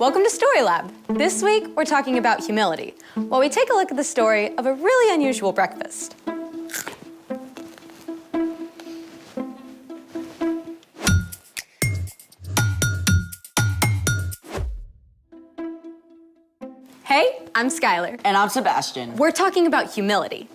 Welcome to Story Lab. This week, we're talking about humility, while we take a look at the story of a really unusual breakfast. Hey, I'm Skylar. And I'm Sebastian. We're talking about humility,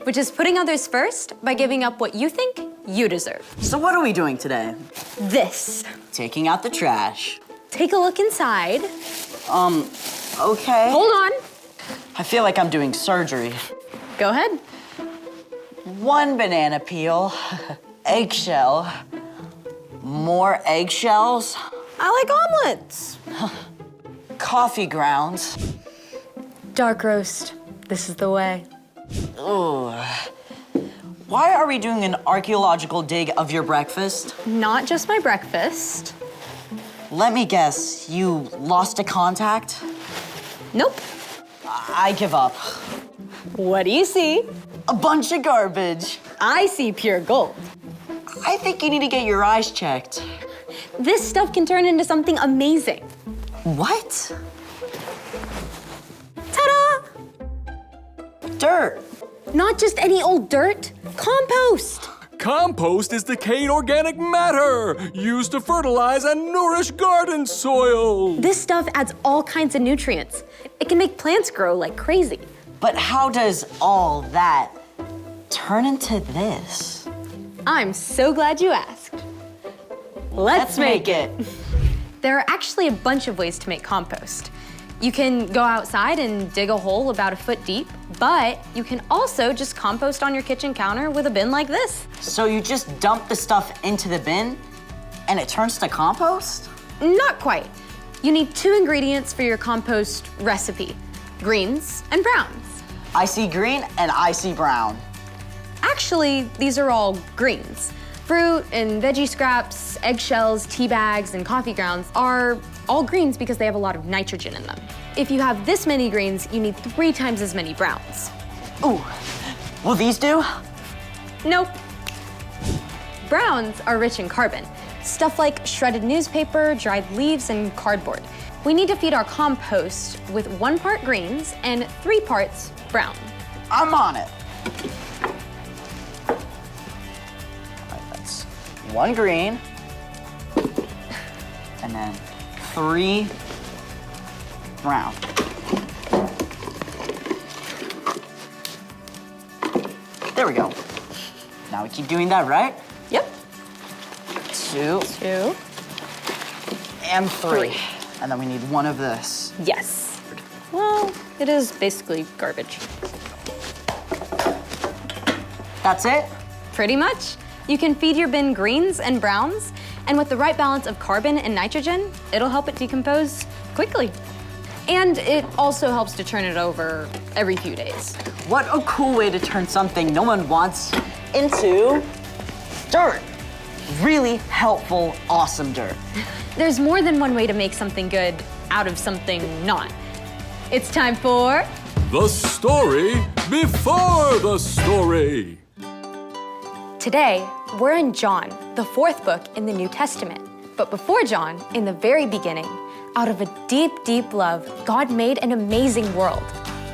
which is putting others first by giving up what you think you deserve. So what are we doing today? This. Taking out the trash. Take a look inside. Okay. Hold on. I feel like I'm doing surgery. Go ahead. 1 banana peel, eggshell, more eggshells, I like omelets. coffee grounds. Dark roast. This is the way. Ooh. Why are we doing an archaeological dig of your breakfast? Not just my breakfast. Let me guess, you lost a contact? Nope. I give up. What do you see? A bunch of garbage. I see pure gold. I think you need to get your eyes checked. This stuff can turn into something amazing. What? Ta-da! Dirt. Not just any old dirt. Compost. Compost is decayed organic matter used to fertilize and nourish garden soil. This stuff adds all kinds of nutrients. It can make plants grow like crazy. But how does all that turn into this? I'm so glad you asked. Let's make it. There are actually a bunch of ways to make compost. You can go outside and dig a hole about a foot deep, but you can also just compost on your kitchen counter with a bin like this. So you just dump the stuff into the bin and it turns to compost? Not quite. You need 2 ingredients for your compost recipe, greens and browns. I see green and I see brown. Actually, these are all greens. Fruit and veggie scraps, eggshells, tea bags, and coffee grounds are all greens because they have a lot of nitrogen in them. If you have this many greens, you need 3 times as many browns. Ooh, will these do? Nope. Browns are rich in carbon, stuff like shredded newspaper, dried leaves, and cardboard. We need to feed our compost with 1 part greens and 3 parts brown. I'm on it. All right, that's 1 green and then 3 brown. There we go. Now we keep doing that, right? Yep. 2 2. and 3. 3. And then we need 1 of this. Yes. Well, it is basically garbage. That's it? Pretty much. You can feed your bin greens and browns, and with the right balance of carbon and nitrogen, it'll help it decompose quickly. And it also helps to turn it over every few days. What a cool way to turn something no one wants into dirt. Really helpful, awesome dirt. There's more than one way to make something good out of something not. It's time for... The story before the story. Today, we're in John, the 4th book in the New Testament. But before John, in the very beginning, out of a deep, deep love, God made an amazing world.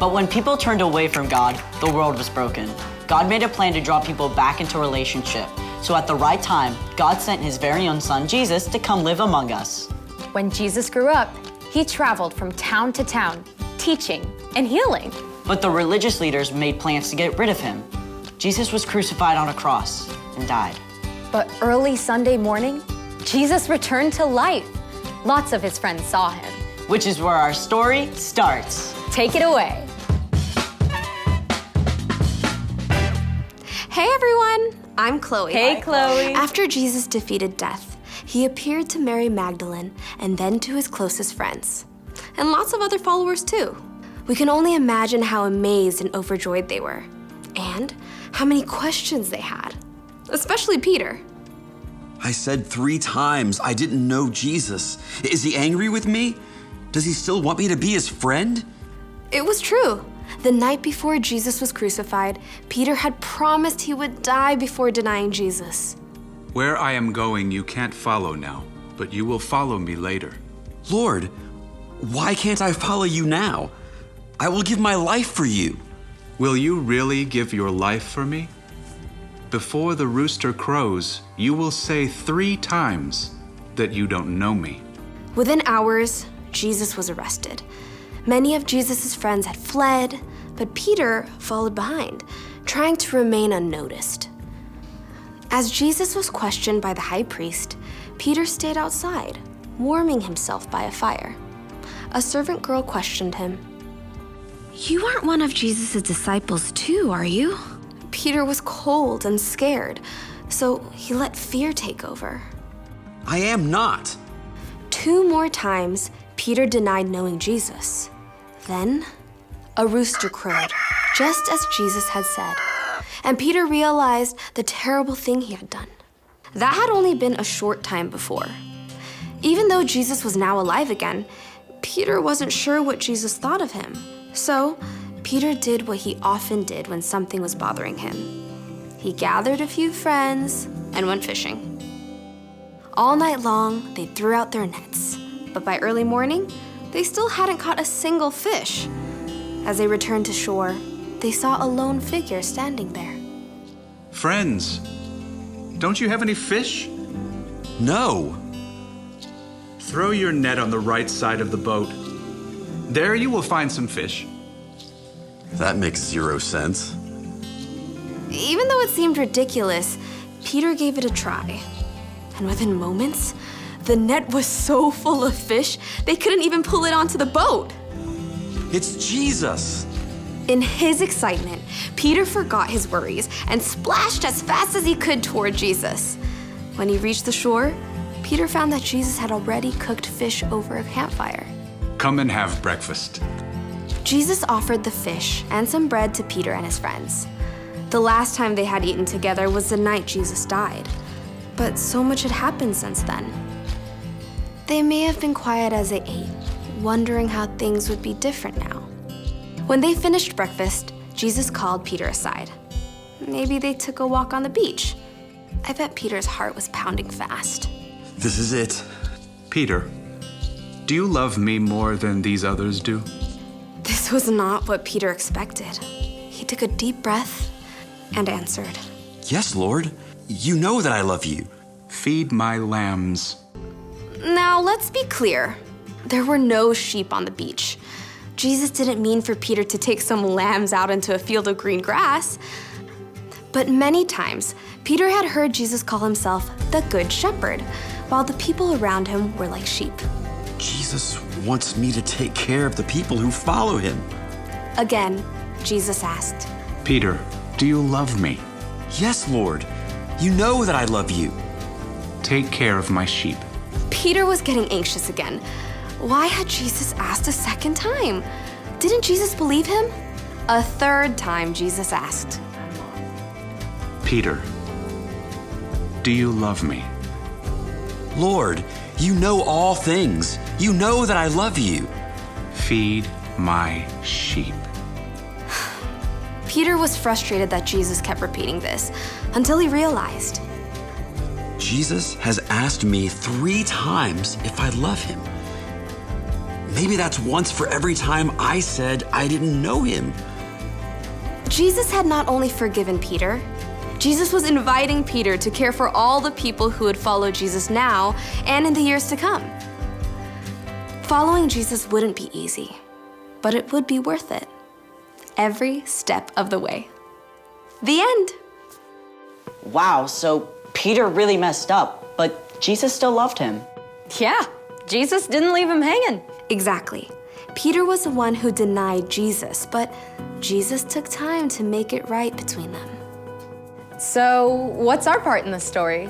But when people turned away from God, the world was broken. God made a plan to draw people back into relationship. So at the right time, God sent his very own son, Jesus, to come live among us. When Jesus grew up, he traveled from town to town, teaching and healing. But the religious leaders made plans to get rid of him. Jesus was crucified on a cross and died. But early Sunday morning, Jesus returned to life. Lots of his friends saw him. Which is where our story starts. Take it away. Hey everyone, I'm Chloe. Hey, Chloe. After Jesus defeated death, he appeared to Mary Magdalene and then to his closest friends, and lots of other followers too. We can only imagine how amazed and overjoyed they were, and how many questions they had, especially Peter. I said 3 times I didn't know Jesus. Is he angry with me? Does he still want me to be his friend? It was true. The night before Jesus was crucified, Peter had promised he would die before denying Jesus. Where I am going, you can't follow now, but you will follow me later. Lord, Why can't I follow you now? I will give my life for you. Will you really give your life for me? Before the rooster crows, you will say 3 times that you don't know me. Within hours, Jesus was arrested. Many of Jesus' friends had fled, but Peter followed behind, trying to remain unnoticed. As Jesus was questioned by the high priest, Peter stayed outside, warming himself by a fire. A servant girl questioned him. You aren't one of Jesus' disciples too, are you? Peter was cold and scared, so he let fear take over. I am not. 2 more times, Peter denied knowing Jesus. Then, a rooster crowed, just as Jesus had said, and Peter realized the terrible thing he had done. That had only been a short time before. Even though Jesus was now alive again, Peter wasn't sure what Jesus thought of him. So, Peter did what he often did when something was bothering him. He gathered a few friends and went fishing. All night long, they threw out their nets, but by early morning, they still hadn't caught a single fish. As they returned to shore, they saw a lone figure standing there. Friends, don't you have any fish? No. Throw your net on the right side of the boat. There you will find some fish. That makes 0 sense. Even though it seemed ridiculous, Peter gave it a try. And within moments, the net was so full of fish, they couldn't even pull it onto the boat. It's Jesus. In his excitement, Peter forgot his worries and splashed as fast as he could toward Jesus. When he reached the shore, Peter found that Jesus had already cooked fish over a campfire. Come and have breakfast. Jesus offered the fish and some bread to Peter and his friends. The last time they had eaten together was the night Jesus died. But so much had happened since then. They may have been quiet as they ate, wondering how things would be different now. When they finished breakfast, Jesus called Peter aside. Maybe they took a walk on the beach. I bet Peter's heart was pounding fast. This is it. Peter, do you love me more than these others do? This was not what Peter expected. He took a deep breath and answered. Yes, Lord. You know that I love you. Feed my lambs. Now, let's be clear. There were no sheep on the beach. Jesus didn't mean for Peter to take some lambs out into a field of green grass. But many times, Peter had heard Jesus call himself the Good Shepherd, while the people around him were like sheep. Jesus wants me to take care of the people who follow him. Again, Jesus asked, Peter, do you love me? Yes, Lord. You know that I love you. Take care of my sheep. Peter was getting anxious again. Why had Jesus asked a second time? Didn't Jesus believe him? A third time, Jesus asked, Peter, do you love me? Lord, you know all things. You know that I love you. Feed my sheep. Peter was frustrated that Jesus kept repeating this until he realized. Jesus has asked me 3 times if I love him. Maybe that's once for every time I said I didn't know him. Jesus had not only forgiven Peter, Jesus was inviting Peter to care for all the people who would follow Jesus now and in the years to come. Following Jesus wouldn't be easy, but it would be worth it. Every step of the way. The end. Wow, so Peter really messed up, but Jesus still loved him. Yeah, Jesus didn't leave him hanging. Exactly. Peter was the one who denied Jesus, but Jesus took time to make it right between them. So, what's our part in the story?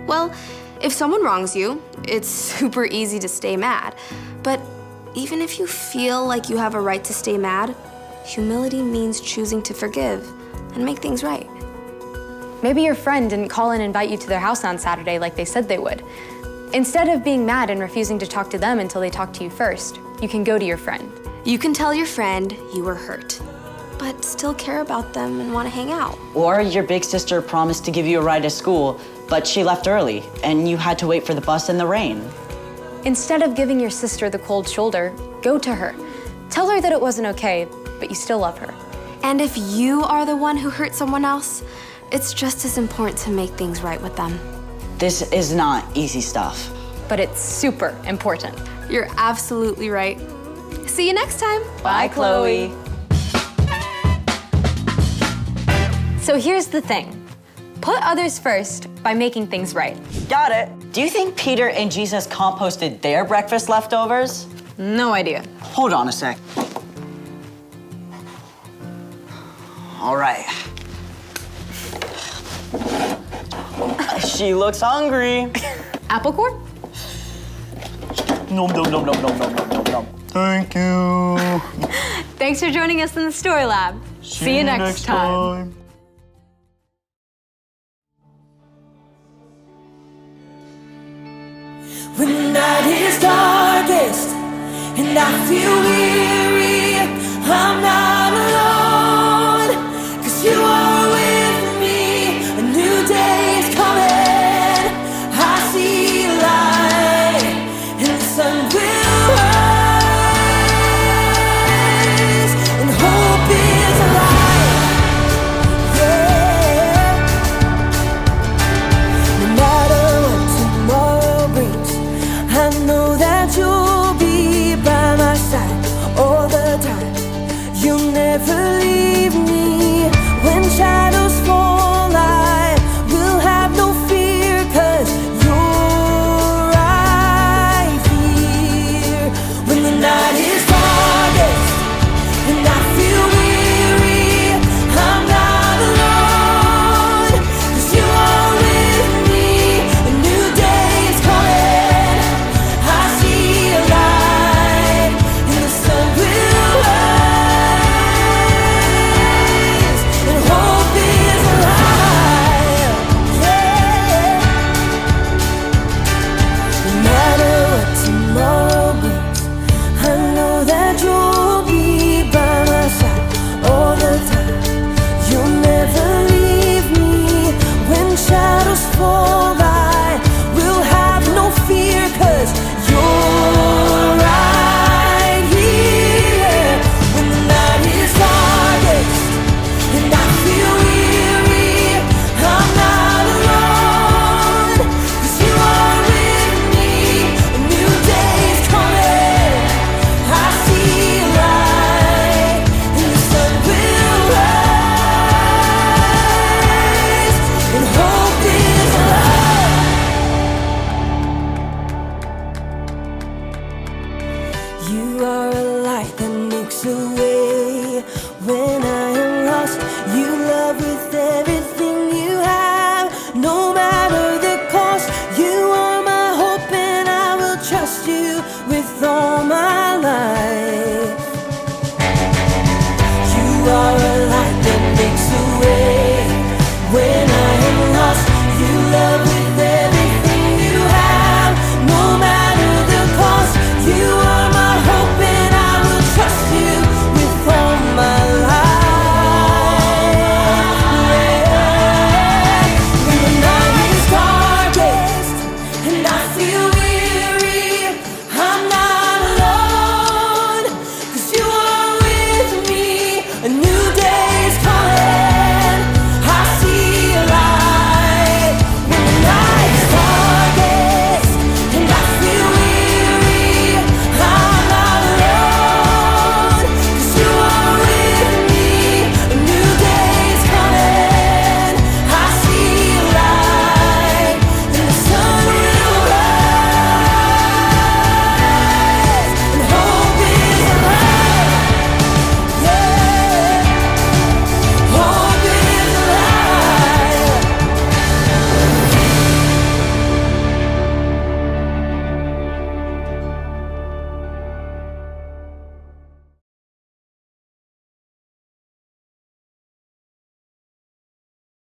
Well, if someone wrongs you, it's super easy to stay mad. But even if you feel like you have a right to stay mad, humility means choosing to forgive and make things right. Maybe your friend didn't call and invite you to their house on Saturday like they said they would. Instead of being mad and refusing to talk to them until they talk to you first, you can go to your friend. You can tell your friend you were hurt, but still care about them and want to hang out. Or your big sister promised to give you a ride to school, but she left early, and you had to wait for the bus in the rain. Instead of giving your sister the cold shoulder, go to her. Tell her that it wasn't okay, but you still love her. And if you are the one who hurt someone else, it's just as important to make things right with them. This is not easy stuff. But it's super important. You're absolutely right. See you next time. Bye, Chloe. So here's the thing. Put others first by making things right. Got it. Do you think Peter and Jesus composted their breakfast leftovers? No idea. Hold on a sec. All right. She looks hungry. Apple core? Nom, nom, nom, nom, nom, nom, nom, nom. Thank you. Thanks for joining us in the Story Lab. See you next time. When the night is darkest and I feel weary, I'm not alone, 'cause you are with me. A new day is coming. I see light and the sun will rise and hope is alive. Yeah. No matter what tomorrow brings, I know that you'll be by my side all the time. You'll never leave me. When shadows fall, I will have no fear, 'cause you're right here. When the night is darkest and I feel weary, I'm not alone, 'cause you are with me. A new day is coming. I see a light and the sun will rise and hope is alive. Yeah. No matter what tomorrow brings, I know that you'll be by my side all the time. You'll never leave me. When shadows fall, I will have no fear, 'cause you're right here. When the night is darkest and I feel weary, I'm not alone, 'cause you are with me. A new day is coming. I see light and the sun will rise and hope is alive. You are a light that makes a way when I am lost. You love with everything you have, no matter the cost. You are my hope and I will trust you with all my